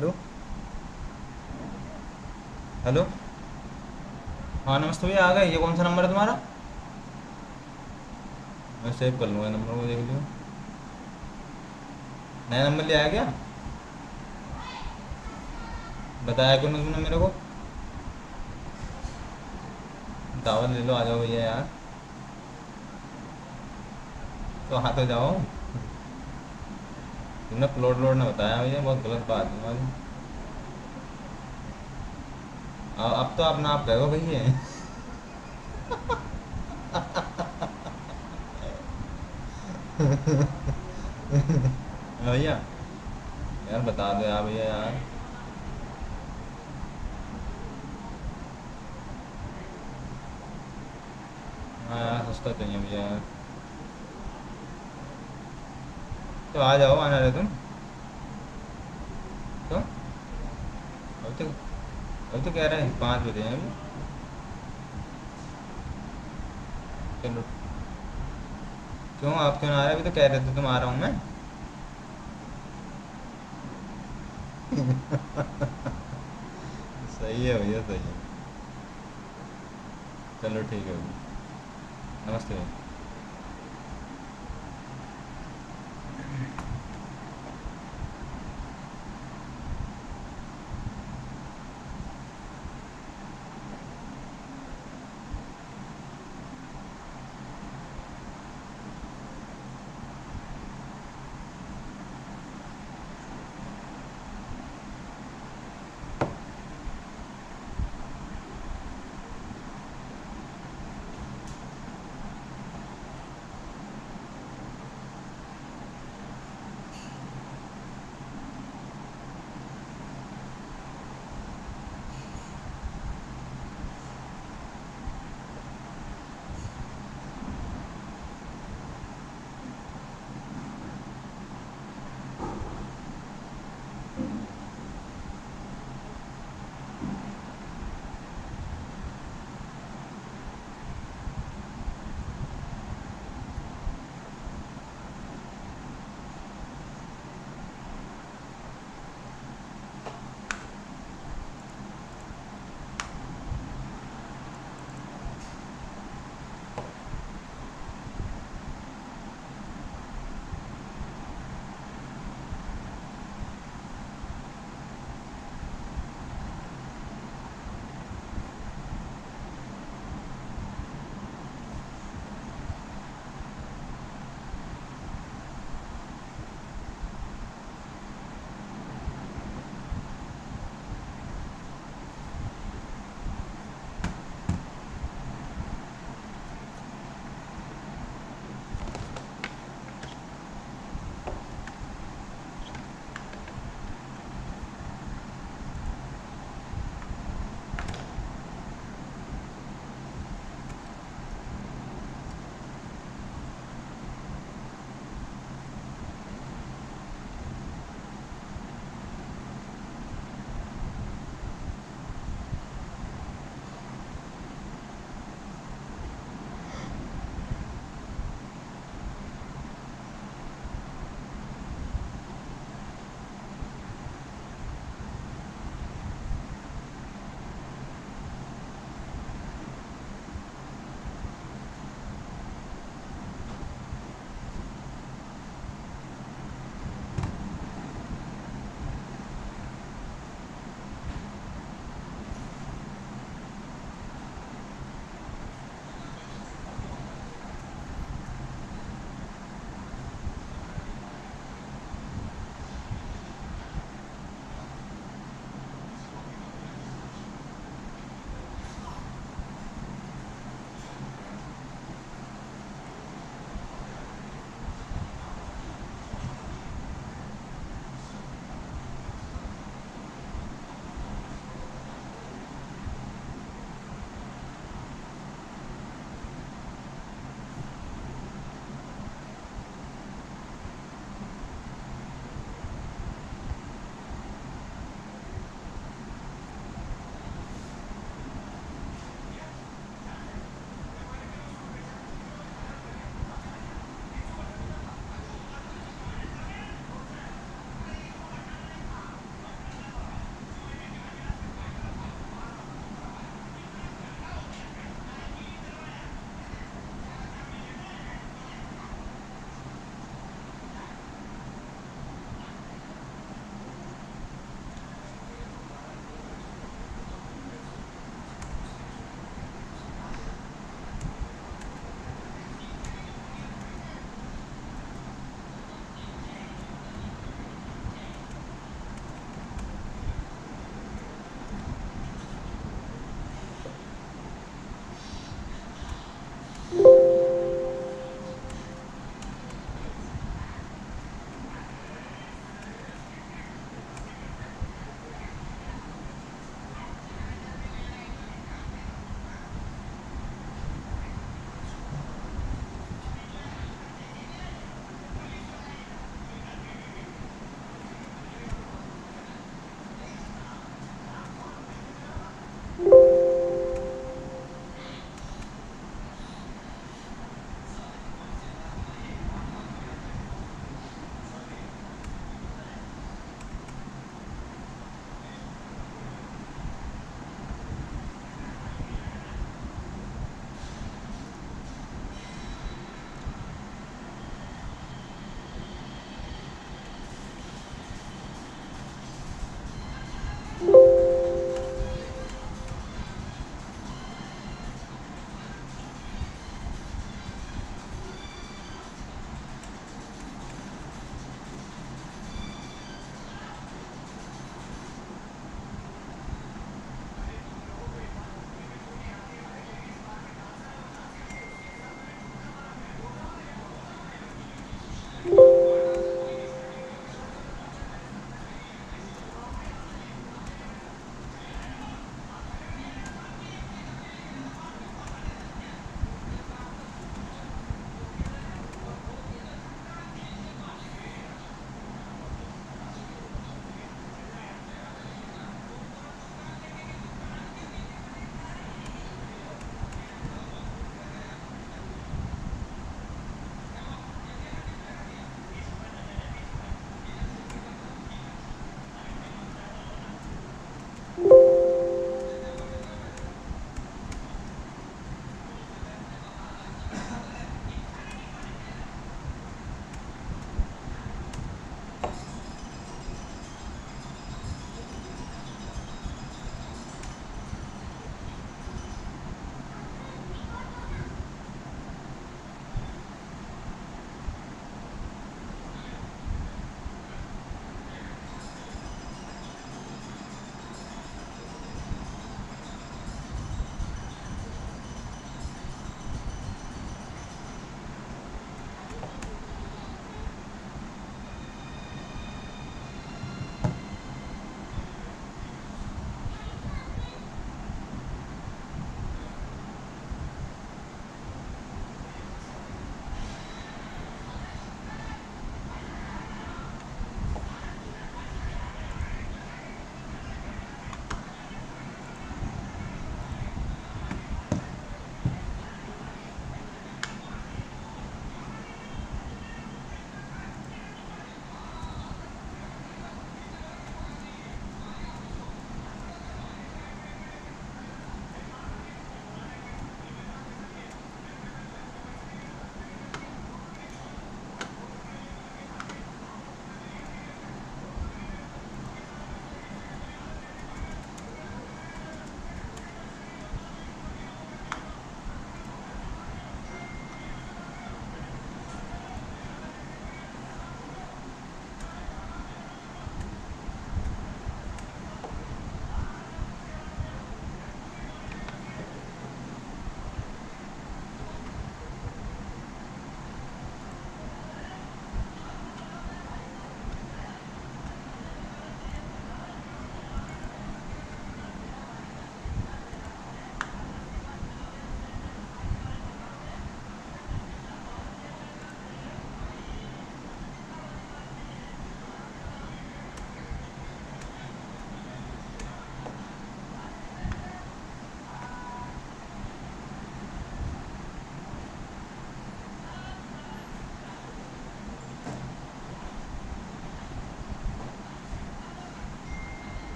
Hello. Hello. हाँ नमस्ते भैया, आ गए। ये कौन सा नंबर है तुम्हारा? मैं सेव कर लूँगा नंबर को, देख लियो। नया नंबर ले आया क्या? बताया क्यों ना तुमने मेरे को? दावत ले लो, आ जाओ भैया यार। तो हाँ तो जाओ। तुमने प्लॉट लोड ना बताया भैया, बहुत गलत बात है तुम्हारी। अब तो अपना आप कहो भैया। हाँ भैया। यार बता दो यार भैया यार। हाँ यार, सस्ता चाहिए भैया यार। तो आ जाओ, आना रहे तुम। तो अभी तो कह रहे हैं 5 बजे हैं अभी। चलो। क्यों आप क्यों ना आ रहे? अभी तो कह रहे थे तुम, आ रहा हूँ मैं। सही है भैया, सही है। चलो ठीक है भैया। नमस्ते भैया।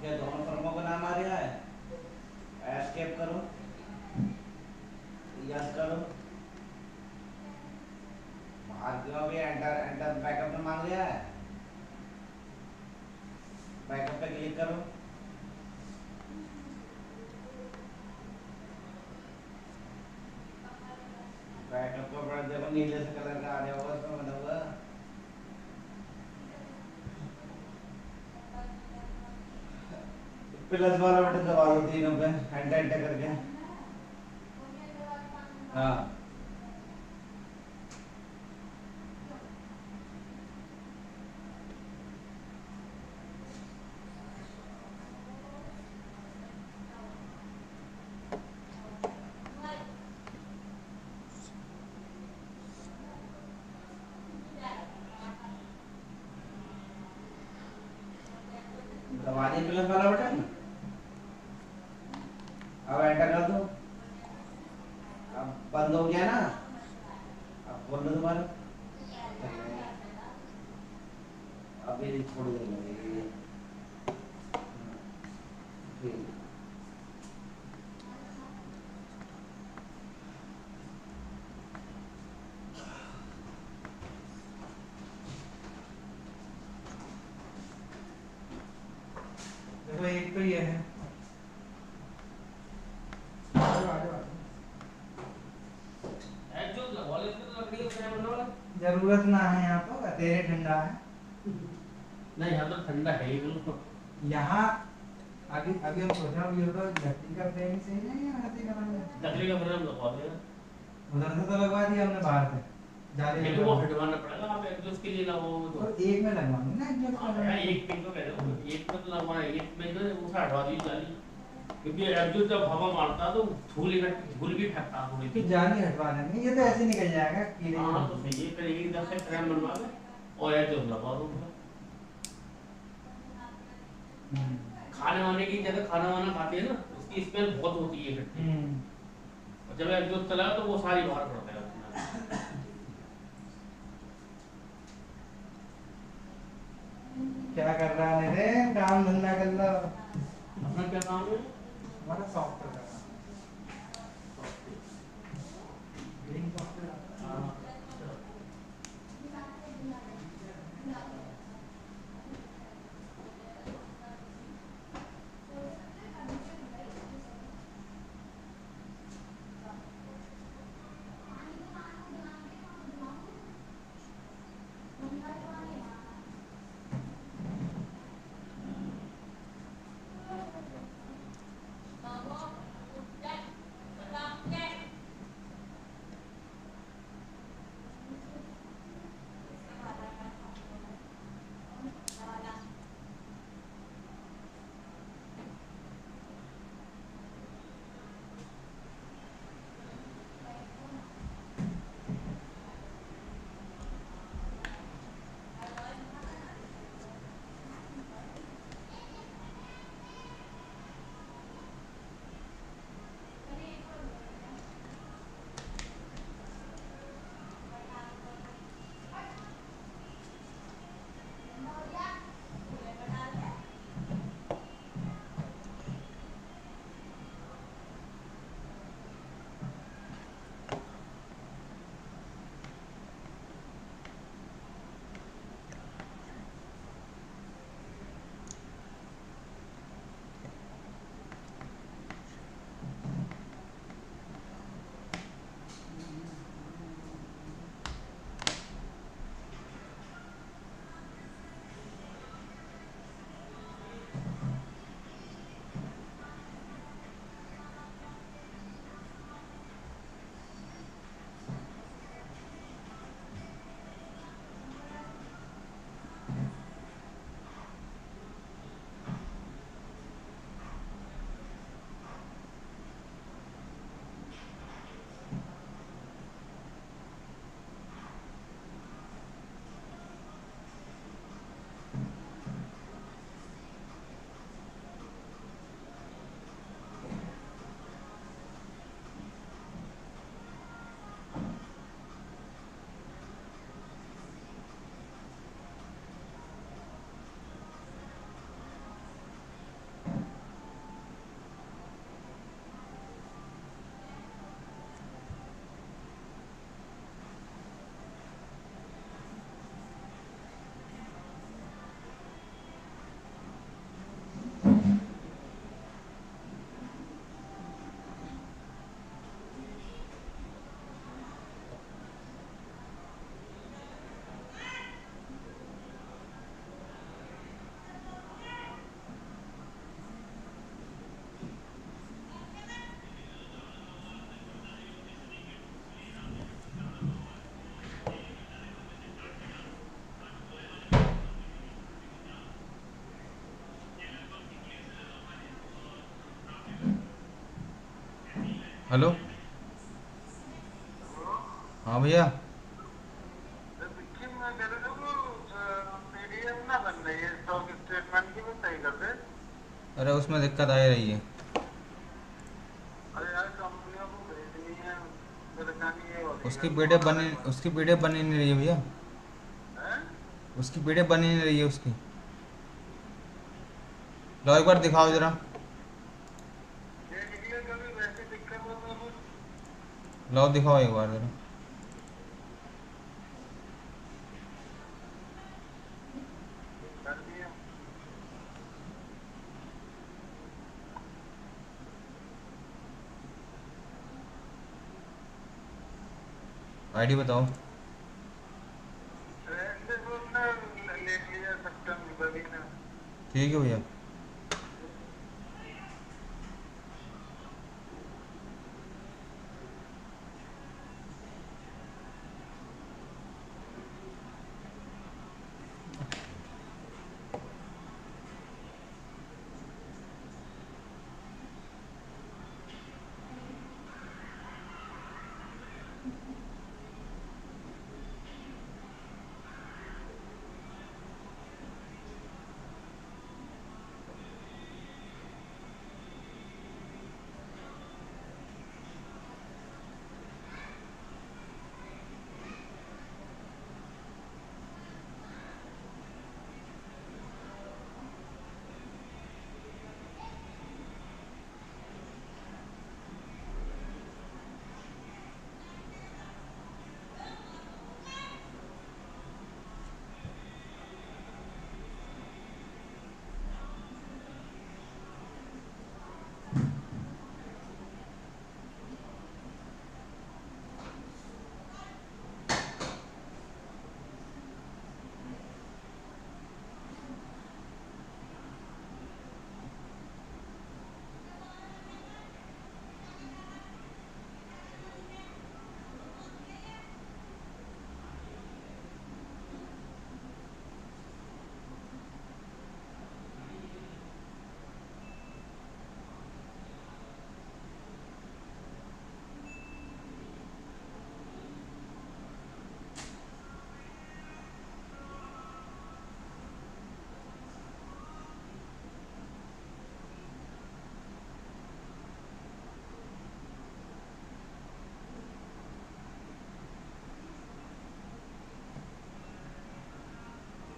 क्या दोनों फर्मों का नाम आ रहा है? एस्केप करो, यस करो, बाहर क्यों भी एंटर एंटर बैकअप में मांग लिया है, बैकअप पे क्लिक करो। बैकअप का बटन देखो नीले से कलर का आ रहा होगा उसमें बना हुआ। प्लस वाला बटन दबा दो तीनों पे एंटर एंटर करके। हाँ दबा दिए प्लस वाला बटन, अब एंटर कर दो। अब बंद हो गया ना, अब खोल दो दोबारा। अभी थोड़ी देर लगेगी फिर। देखो एक तो ये है। जरूरत ना है यहाँ तो तेरे ठंडा है। नहीं यहाँ तो ठंडा है ही बिल्कुल। यहाँ अभी अभी हम सोच रहे हैं तो लकड़ी का फ्रेम सही नहीं है, लकड़ी का फ्रेम लकड़ी का फ्रेम लगवा देना। उधर से तो लगवा दिया हमने बाहर से जाली ये तो वो हटवाना पड़ेगा, आप एक दोस्त के लिए ना वो तो एक में लगवाऊंगी ना एक हाँ, एक में तो कह रहे हो, एक में तो लगवाना, एक में तो उसे हटवा दी जाली, क्योंकि अब जो जब हवा मारता है तो धूल भी फेंकता है थोड़ी सी। जाली हटवा देंगे, ये तो ऐसे निकल जाएगा कीड़े। हाँ तो सही है, फिर एक दस से फ्रेम बनवा दे और एक जो लगवा दो। खाने वाने की जगह खाना वाना खाते हैं ना, उसकी स्मेल बहुत होती है इकट्ठी, और जब एक जो चला तो वो सारी बाहर पड़ता है। क्या कर रहा है रे, काम धंधा कर लो। अपना क्या काम है? हमारा सॉफ्टवेयर का हाँ। हेलो। हाँ भैया। अरे उसमें दिक्कत आ ही रही है। उसकी पीडीएफ बनी नहीं रही है भैया। उसकी पीडीएफ बनी नहीं रही है उसकी। लो एक बार दिखाओ जरा। लो दिखाओ एक बार जरा। आईडी बताओ। ठीक है भैया।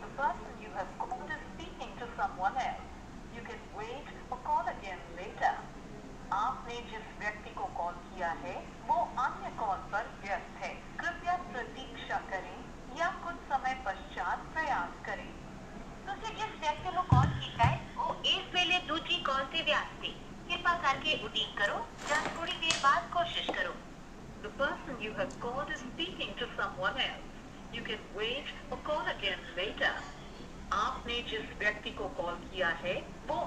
The person you have called is speaking to someone else. You can wait or call again later. आपने जिस व्यक्ति को कॉल किया है वो अन्य कॉल पर व्यस्त है। कृपया प्रतीक्षा करें या कुछ समय पश्चात प्रयास करें। ਤੁਸੀਂ ਜਿਸ ਵਿਅਕਤੀ ਨੂੰ ਕਾਲ ਕੀਤਾ ਹੈ ਉਹ ਇਸ ਵੇਲੇ ਦੂਜੀ ਕਾਲ ਤੇ ਵਿਅਸਤ ਹੈ। ਕਿਰਪਾ ਕਰਕੇ ਉਡੀਕ ਕਰੋ ਜਾਂ ਥੋੜੀ ਦੇਰ ਬਾਅਦ ਕੋਸ਼ਿਸ਼ ਕਰੋ। The person you have called is speaking to someone else. You can wait or call again later. आपने जिस व्यक्ति को कॉल किया है वो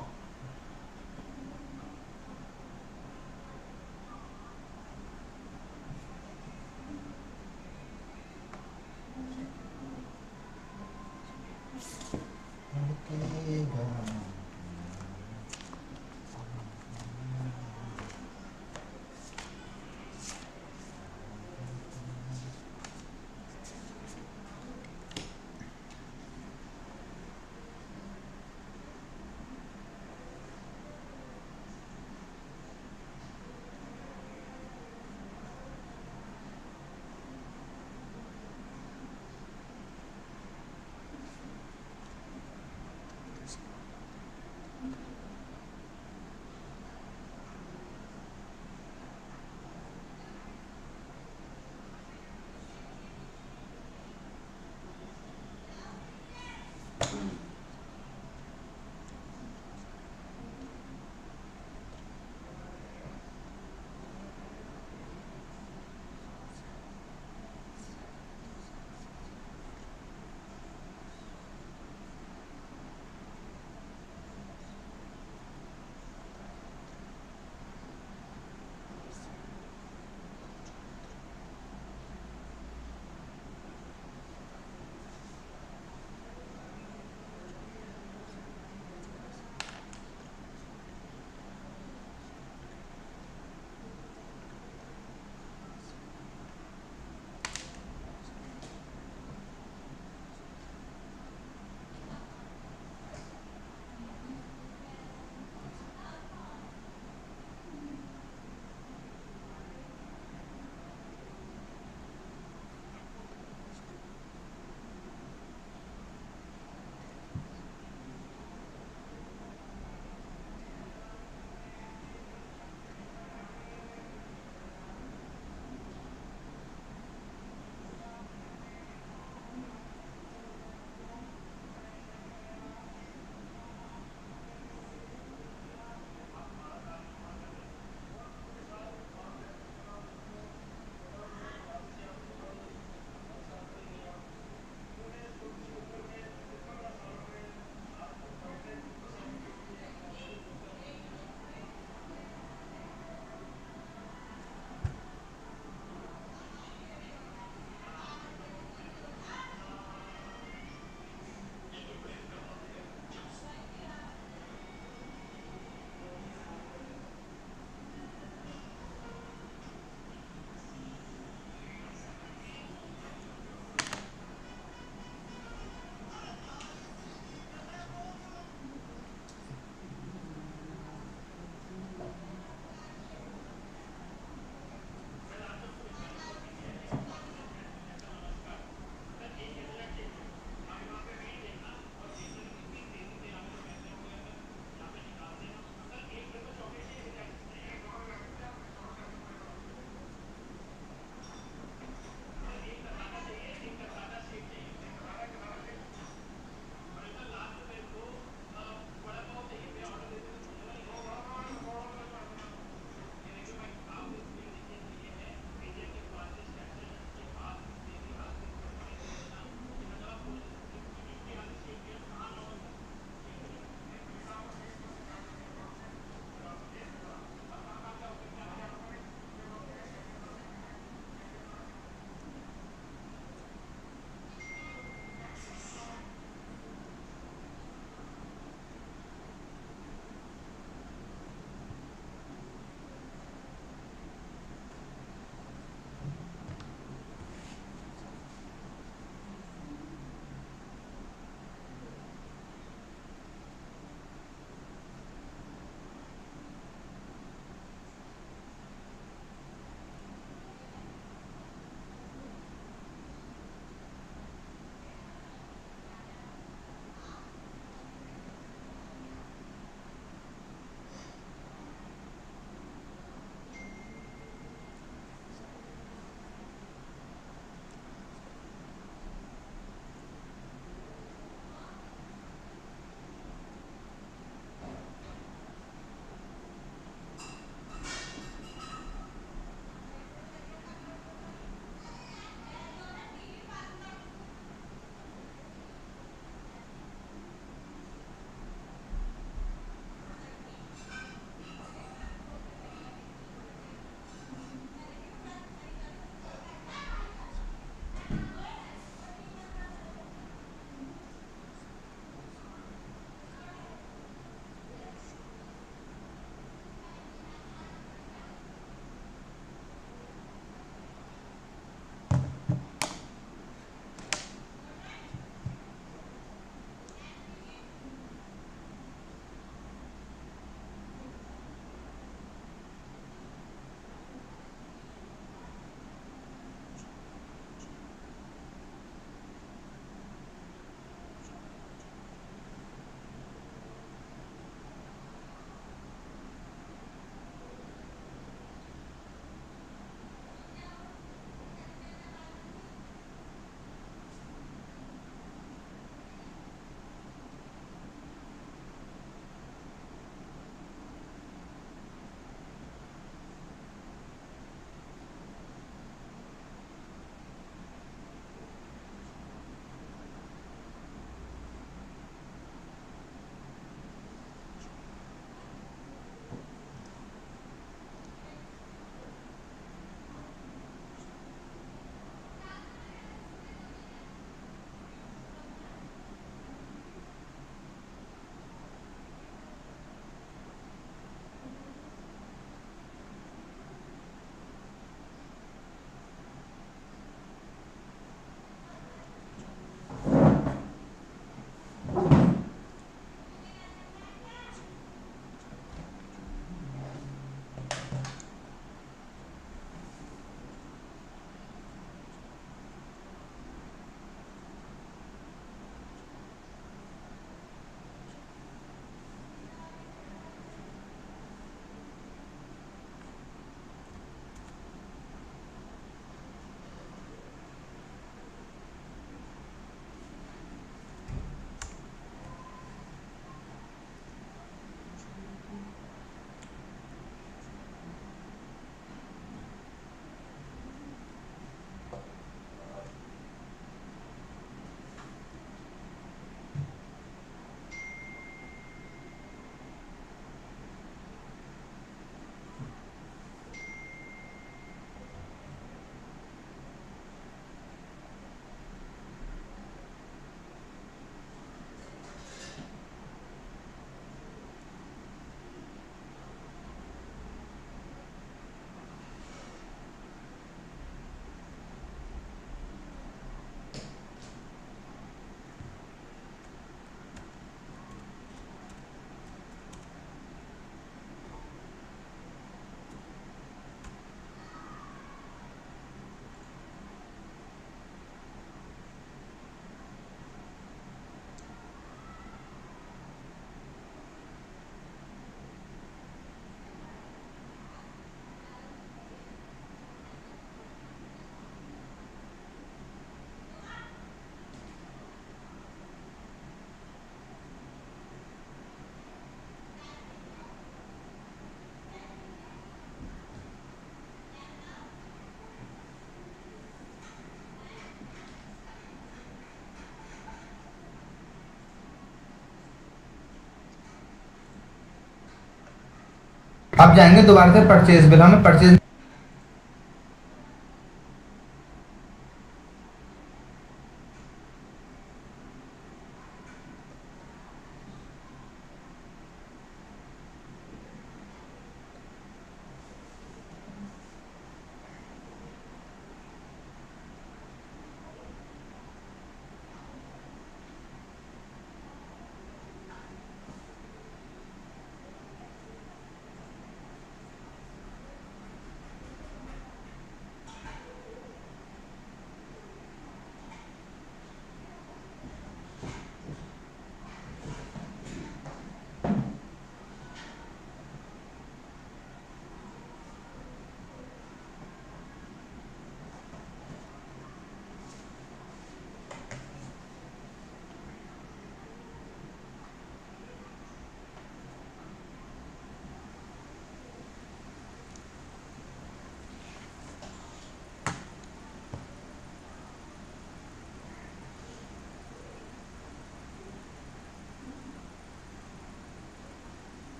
आप जाएंगे दोबारा से परचेज बिल, हमें परचेज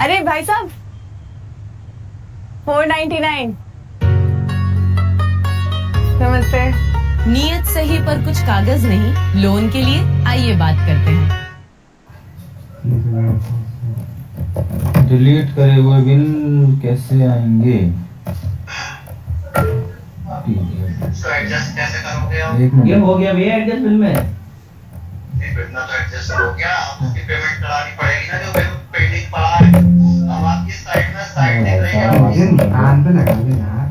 अरे भाई साहब 499। नमस्ते। नियत सही पर कुछ कागज नहीं, लोन के लिए आइए बात करते हैं। डिलीट करे हुए बिल कैसे आएंगे? एडजस्ट कैसे करोगे आप? एक मिनट। ये हो गया भैया एडजस्ट बिल में। इतना तो एडजस्ट हो गया, अब उसकी पेमेंट करानी पड़ेगी ना, जो पेंडिंग पड़ा है। अब आपकी साइड में साइड दिख रही है, कान पे लगा दे यार,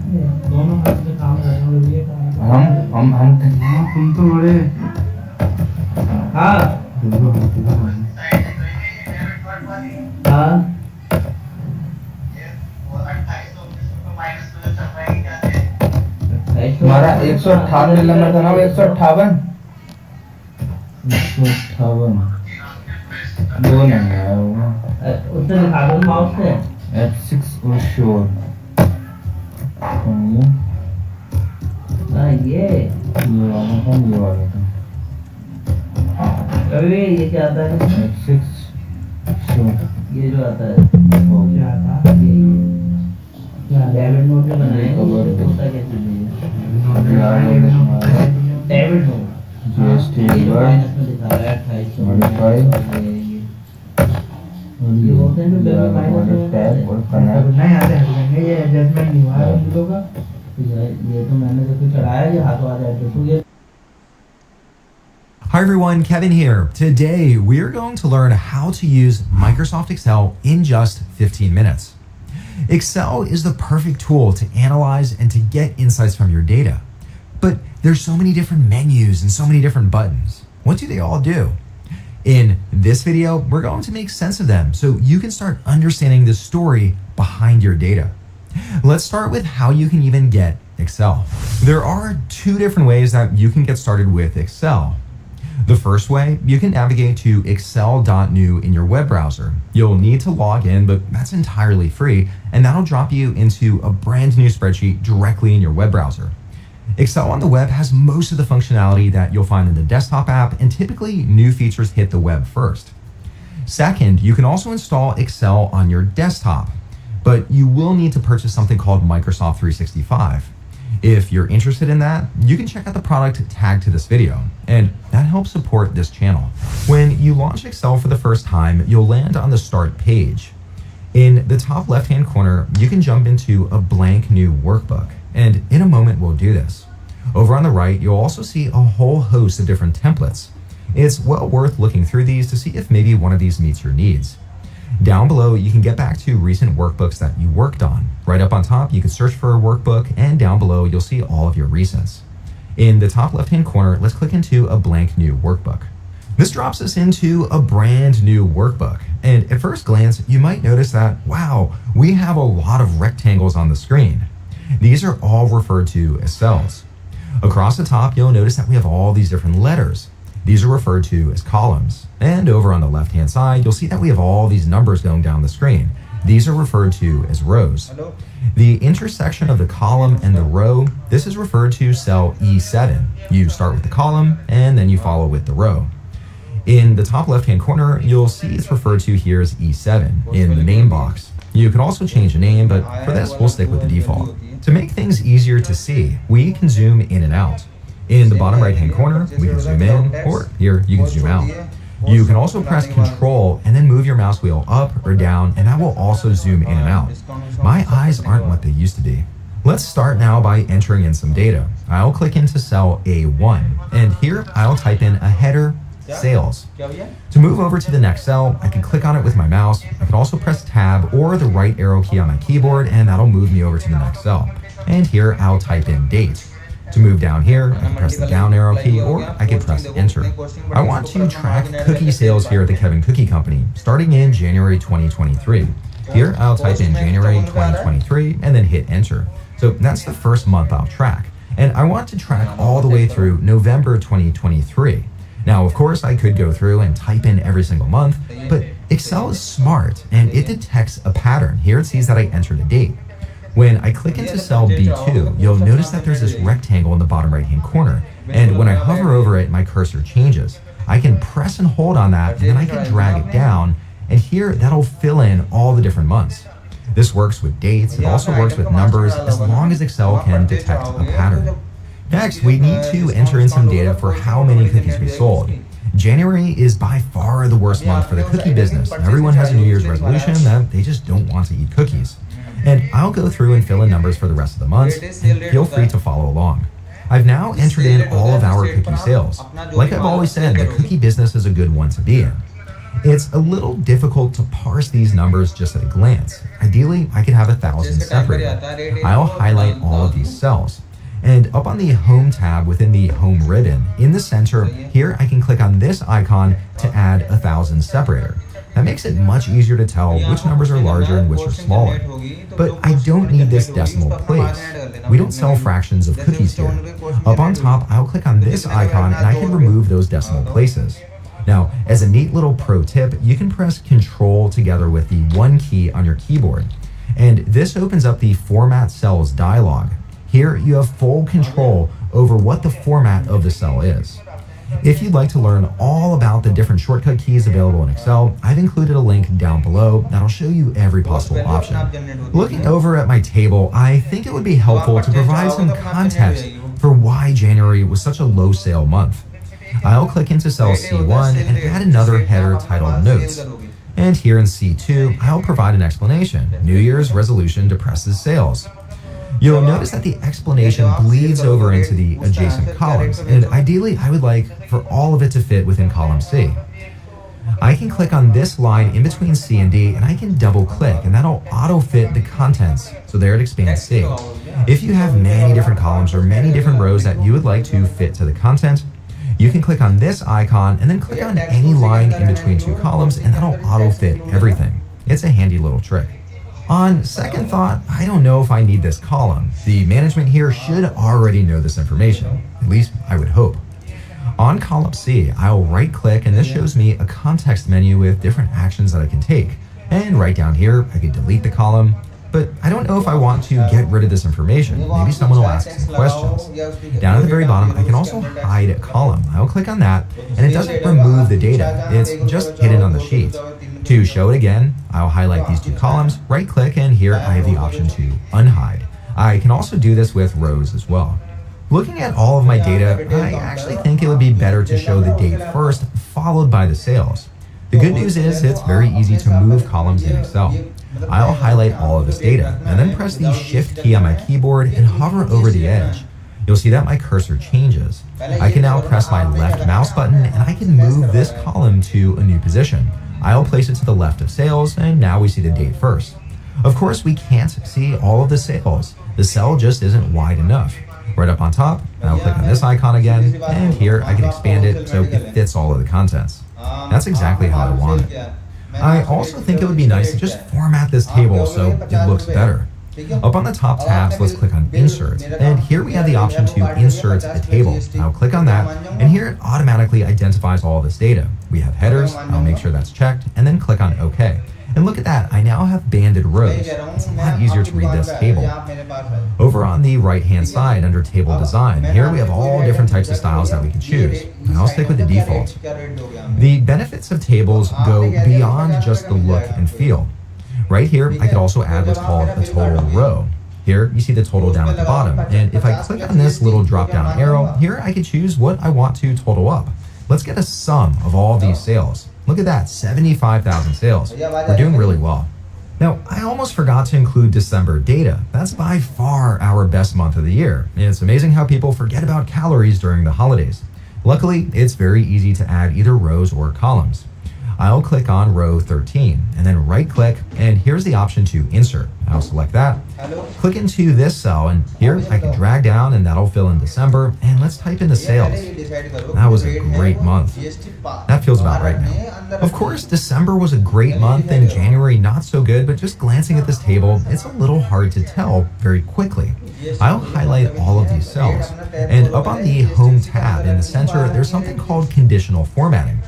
दोनों हाथ से काम कर रहे हो ये काम। हम तुम तो बड़े। हाँ साइड दिख रही है ये डेबिट कार्ड वाली। हाँ ये 2819 रुपये माइनस में चल रहा है, क्या है? हमारा 158 नंबर था ना, 158 दो नहीं आया वो। उससे दिखा दो माउस से। F6 और श्योर ये वाला था, ये वाला था। अरे ये क्या आता है? F6 श्योर ये जो आता है वो क्या आता है? ये डेबिट नोट जो बनाए हैं, ये होता कैसे है? डेबिट नोट GST ये जो वर्ड माइनस में दिखा रहा है 2800 मॉडिफाई ये होते हैं जो बिल में माइनस में टैब और कनेक्ट। नहीं आते हैं, ये एडजस्टमेंट नहीं हुआ है उन लोगों का। ये तो मैंने जब कुछ चढ़ाया ये हाथों हाथ एडजस्ट हो गया। Hi everyone, Kevin here. Today we are going to learn how to use Microsoft Excel in just 15 minutes. Excel is the perfect tool to analyze and to get insights from your data. But there's so many different menus and so many different buttons. What do they all do? In this video, we're going to make sense of them so you can start understanding the story behind your data. Let's start with how you can even get Excel. There are two different ways that you can get started with Excel. The first way, you can navigate to excel.new in your web browser. You'll need to log in, but that's entirely free, and that'll drop you into a brand new spreadsheet directly in your web browser. Excel on the web has most of the functionality that you'll find in the desktop app, and typically new features hit the web first. Second, you can also install Excel on your desktop, but you will need to purchase something called Microsoft 365. If you're interested in that, you can check out the product tagged to this video, and that helps support this channel. When you launch Excel for the first time, you'll land on the Start page. In the top left-hand corner, you can jump into a blank new workbook, and in a moment we'll do this. Over on the right, you'll also see a whole host of different templates. It's well worth looking through these to see if maybe one of these meets your needs. Down below, you can get back to recent workbooks that you worked on. Right up on top, you can search for a workbook, and down below, you'll see all of your recents. In the top left-hand corner, let's click into a blank new workbook. This drops us into a brand new workbook. And at first glance, you might notice that, wow, we have a lot of rectangles on the screen. These are all referred to as cells. Across the top, you'll notice that we have all these different letters. These are referred to as columns. And over on the left-hand side, you'll see that we have all these numbers going down the screen. These are referred to as rows. The intersection of the column and the row, this is referred to cell E7. You start with the column, and then you follow with the row. In the top left-hand corner, you'll see it's referred to here as E7 in the name box. You can also change the name, but for this, we'll stick with the default. To make things easier to see, we can zoom in and out. In the bottom right-hand corner, we can zoom in, or here, you can zoom out. You can also press Control and then move your mouse wheel up or down, and that will also zoom in and out. My eyes aren't what they used to be. Let's start now by entering in some data. I'll click into cell A1, and here I'll type in a header, sales. To move over to the next cell, I can click on it with my mouse. I can also press Tab or the right arrow key on my keyboard, and that'll move me over to the next cell. And here I'll type in date. To move down here, I can press the down arrow key, or I can press Enter. I want to track cookie sales here at the Kevin Cookie Company, starting in January 2023. Here, I'll type in January 2023 and then hit Enter. So that's the first month I'll track. And I want to track all the way through November 2023. Now, of course, I could go through and type in every single month, but Excel is smart and it detects a pattern. Here it sees that I entered a date. When I click into cell B2, you'll notice that there's this rectangle in the bottom right-hand corner. And when I hover over it, my cursor changes. I can press and hold on that, and then I can drag it down, and here that'll fill in all the different months. This works with dates, it also works with numbers as long as Excel can detect a pattern. Next, we need to enter in some data for how many cookies we sold. January is by far the worst month for the cookie business. Everyone has a New Year's resolution that they just don't want to eat cookies. And I'll go through and fill in numbers for the rest of the months, and feel free to follow along. I've now entered in all of our cookie sales. Like I've always said, the cookie business is a good one to be in. It's a little difficult to parse these numbers just at a glance. Ideally, I could have 1,000 separated. I'll highlight all of these cells. And up on the Home tab within the Home ribbon, in the center, here I can click on this icon to add 1,000 separator. That makes it much easier to tell which numbers are larger and which are smaller. But I don't need this decimal place. We don't sell fractions of cookies here. Up on top, I'll click on this icon and I can remove those decimal places. Now, as a neat little pro tip, you can press Control together with the 1 key on your keyboard. And this opens up the Format Cells dialog. Here, you have full control over what the format of the cell is. If you'd like to learn all about the different shortcut keys available in Excel, I've included a link down below that'll show you every possible option. Looking over at my table, I think it would be helpful to provide some context for why January was such a low sale month. I'll click into cell C1 and add another header titled Notes. And here in C2, I'll provide an explanation. New Year's resolution depresses sales. You'll notice that the explanation bleeds over into the adjacent columns, and ideally I would like for all of it to fit within column C. I can click on this line in between C and D, and I can double click, and that'll auto-fit the contents, so there it expands C. If you have many different columns or many different rows that you would like to fit to the content, you can click on this icon and then click on any line in between two columns, and that'll auto-fit everything. It's a handy little trick. On second thought, I don't know if I need this column. The management here should already know this information. At least I would hope. On column C, I'll right click and this shows me a context menu with different actions that I can take. And right down here, I could delete the column, but I don't know if I want to get rid of this information. Maybe someone will ask some questions. Down at the very bottom, I can also hide a column. I'll click on that, and it doesn't remove the data. It's just hidden on the sheet. To show it again, I'll highlight these two columns, right click, and here I have the option to unhide. I can also do this with rows as well. Looking at all of my data, I actually think it would be better to show the date first, followed by the sales. The good news is it's very easy to move columns in Excel. I'll highlight all of this data and then press the Shift key on my keyboard and hover over the edge. You'll see that my cursor changes. I can now press my left mouse button and I can move this column to a new position. I'll place it to the left of sales, and now we see the date first. Of course, we can't see all of the sales. The cell just isn't wide enough. Right up on top, I'll click on this icon again, and here I can expand it so it fits all of the contents. That's exactly how I want it. I also think it would be nice to just format this table so it looks better. Up on the top tabs, let's click on Insert, and here we have the option to insert a table. I'll click on that, and here it automatically identifies all of this data. We have headers, I'll make sure that's checked, and then click on OK. And look at that, I now have banded rows. It's a lot easier to read this table. Over on the right-hand side under Table Design, here we have all different types of styles that we can choose. And I'll stick with the default. The benefits of tables go beyond just the look and feel. Right here, I could also add what's called a total row. Here, you see the total down at the bottom. And if I click on this little drop-down arrow, here I can choose what I want to total up. Let's get a sum of all these sales. Look at that, 75,000 sales. We're doing really well. Now, I almost forgot to include December data. That's by far our best month of the year. And it's amazing how people forget about calories during the holidays. Luckily, it's very easy to add either rows or columns. I'll click on row 13 and then right click, and here's the option to insert. I'll select that, click into this cell, and here I can drag down and that'll fill in December, and let's type in the sales. That was a great month. That feels about right now. Of course, December was a great month and January not so good, but just glancing at this table, it's a little hard to tell very quickly. I'll highlight all of these cells, and up on the Home tab in the center, there's something called conditional formatting.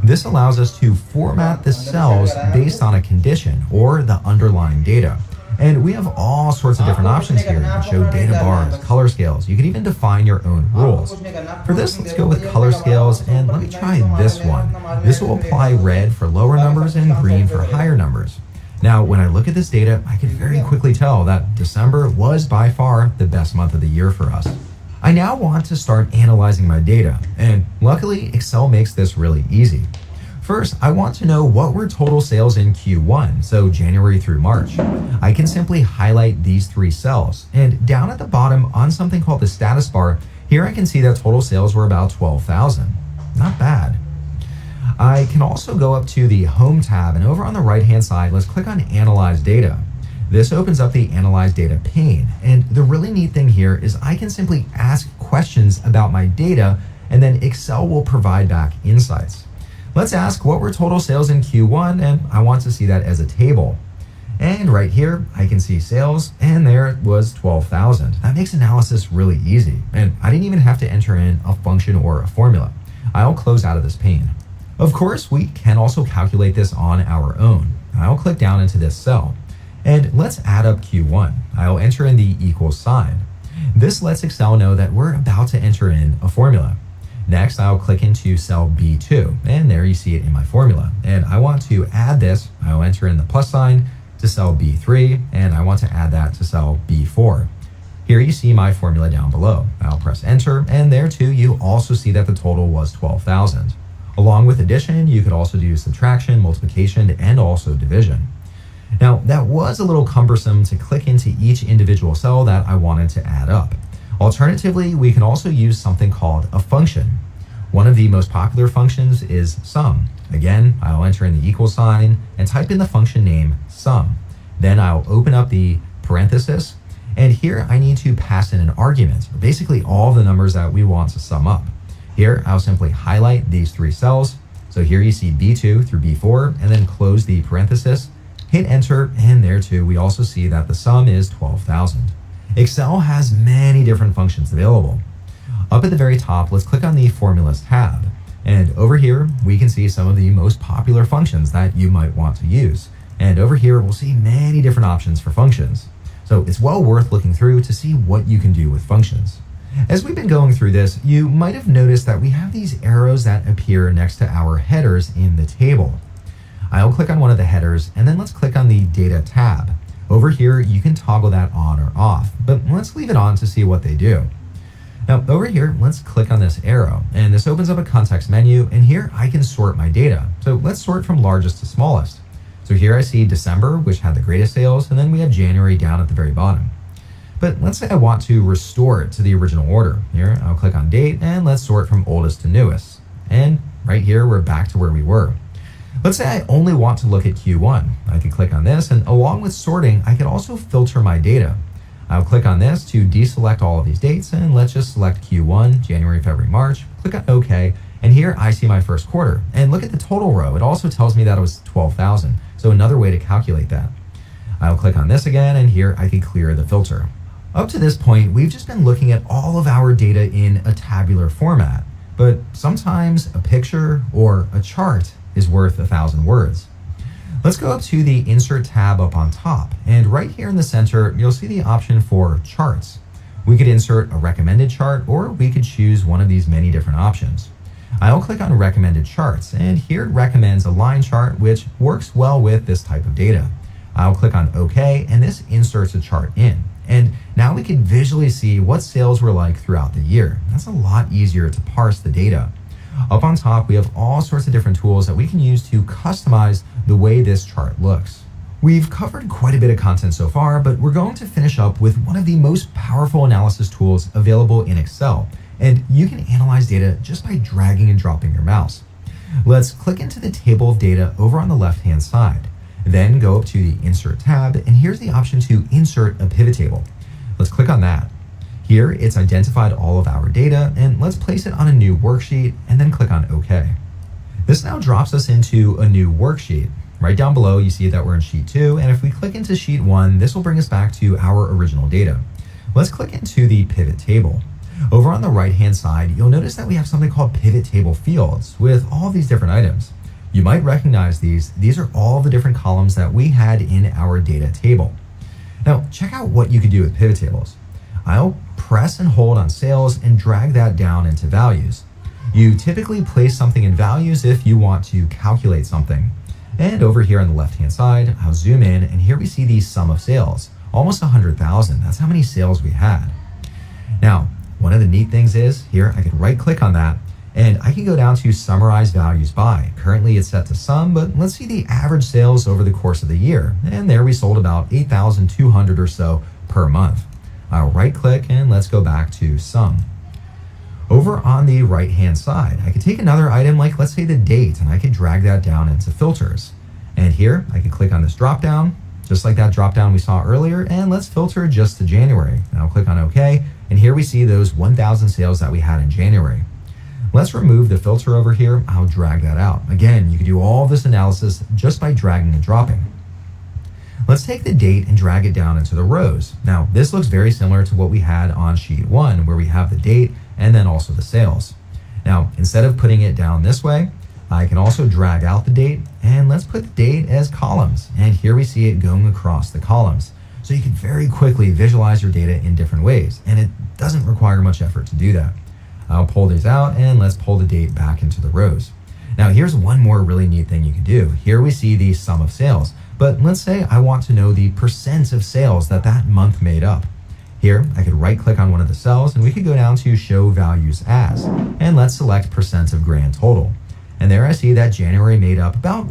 This allows us to format the cells based on a condition or the underlying data. And we have all sorts of different options here. You can show data bars, color scales. You can even define your own rules. For this, let's go with color scales, and let me try this one. This will apply red for lower numbers and green for higher numbers. Now, when I look at this data, I can very quickly tell that December was by far the best month of the year for us. I now want to start analyzing my data, and luckily Excel makes this really easy. First, I want to know what were total sales in Q1, so January through March. I can simply highlight these 3 cells, and down at the bottom on something called the status bar, here I can see that total sales were about 12,000. Not bad. I can also go up to the Home tab, and over on the right-hand side, let's click on Analyze Data. This opens up the Analyze Data pane, and the really neat thing here is I can simply ask questions about my data, and then Excel will provide back insights. Let's ask what were total sales in Q1, and I want to see that as a table. And right here, I can see sales, and there it was 12,000. That makes analysis really easy, and I didn't even have to enter in a function or a formula. I'll close out of this pane. Of course, we can also calculate this on our own. I'll click down into this cell, and let's add up Q1. I'll enter in the equals sign. This lets Excel know that we're about to enter in a formula. Next, I'll click into cell B2, and there you see it in my formula. And I want to add this. I'll enter in the plus sign to cell B3, and I want to add that to cell B4. Here you see my formula down below. I'll press enter, and there too you also see that the total was 12,000. Along with addition, you could also do subtraction, multiplication, and also division. Now, that was a little cumbersome to click into each individual cell that I wanted to add up. Alternatively, we can also use something called a function. One of the most popular functions is sum. Again, I'll enter in the equal sign and type in the function name sum. Then I'll open up the parenthesis, and here I need to pass in an argument, basically all the numbers that we want to sum up. Here, I'll simply highlight these 3 cells. So here you see B2 through B4, and then close the parenthesis, hit enter, and there too we also see that the sum is 12,000. Excel has many different functions available. Up at the very top, let's click on the Formulas tab. And over here, we can see some of the most popular functions that you might want to use. And over here, we'll see many different options for functions. So it's well worth looking through to see what you can do with functions. As we've been going through this, you might have noticed that we have these arrows that appear next to our headers in the table. I'll click on one of the headers, and then let's click on the Data tab. Over here, you can toggle that on or off, but let's leave it on to see what they do. Now, over here, let's click on this arrow, and this opens up a context menu, and here I can sort my data. So let's sort from largest to smallest. So here I see December, which had the greatest sales, and then we have January down at the very bottom. But let's say I want to restore it to the original order. Here, I'll click on date, and let's sort from oldest to newest. And right here, we're back to where we were. Let's say I only want to look at Q1. I can click on this, and along with sorting, I can also filter my data. I'll click on this to deselect all of these dates, and let's just select Q1, January, February, March, click on OK, and here I see my first quarter. And look at the total row. It also tells me that it was 12,000, so another way to calculate that. I'll click on this again, and here I can clear the filter. Up to this point, we've just been looking at all of our data in a tabular format, but sometimes a picture or a chart is worth 1,000 words. Let's go up to the Insert tab up on top, and right here in the center, you'll see the option for charts. We could insert a recommended chart, or we could choose one of these many different options. I'll click on Recommended Charts, and here it recommends a line chart, which works well with this type of data. I'll click on OK, and this inserts a chart in. And now we can visually see what sales were like throughout the year. That's a lot easier to parse the data. Up on top, we have all sorts of different tools that we can use to customize the way this chart looks. We've covered quite a bit of content so far, but we're going to finish up with one of the most powerful analysis tools available in Excel. And you can analyze data just by dragging and dropping your mouse. Let's click into the table of data over on the left-hand side. Then go up to the Insert tab, and here's the option to insert a pivot table. Let's click on that. Here, it's identified all of our data, and let's place it on a new worksheet, and then click on OK. This now drops us into a new worksheet. Right down below, you see that we're in Sheet 2, and if we click into Sheet 1, this will bring us back to our original data. Let's click into the pivot table. Over on the right-hand side, you'll notice that we have something called pivot table fields with all these different items. You might recognize these. These are all the different columns that we had in our data table. Now, check out what you could do with pivot tables. I'll press and hold on sales and drag that down into values. You typically place something in values if you want to calculate something. And over here on the left-hand side, I'll zoom in, and here we see the sum of sales, almost 100,000. That's how many sales we had. Now, one of the neat things is here, I can right click on that and I can go down to summarize values by. Currently it's set to sum, but let's see the average sales over the course of the year. And there we sold about 8,200 or so per month. I'll right click and let's go back to sum. Over on the right hand side, I could take another item like let's say the date, and I could drag that down into filters. And here I can click on this drop down, just like that drop down we saw earlier, and let's filter just to January. And I'll click on OK, and here we see those 1,000 sales that we had in January. Let's remove the filter over here. I'll drag that out. Again, you can do all this analysis just by dragging and dropping. Let's take the date and drag it down into the rows. Now, this looks very similar to what we had on sheet 1, where we have the date and then also the sales. Now, instead of putting it down this way, I can also drag out the date, and let's put the date as columns. And here we see it going across the columns. So you can very quickly visualize your data in different ways, and it doesn't require much effort to do that. I'll pull these out, and let's pull the date back into the rows. Now, here's one more really neat thing you can do. Here we see the sum of sales, but let's say I want to know the percent of sales that month made up. Here, I could right click on one of the cells, and we could go down to show values as, and let's select percent of grand total. And there I see that January made up about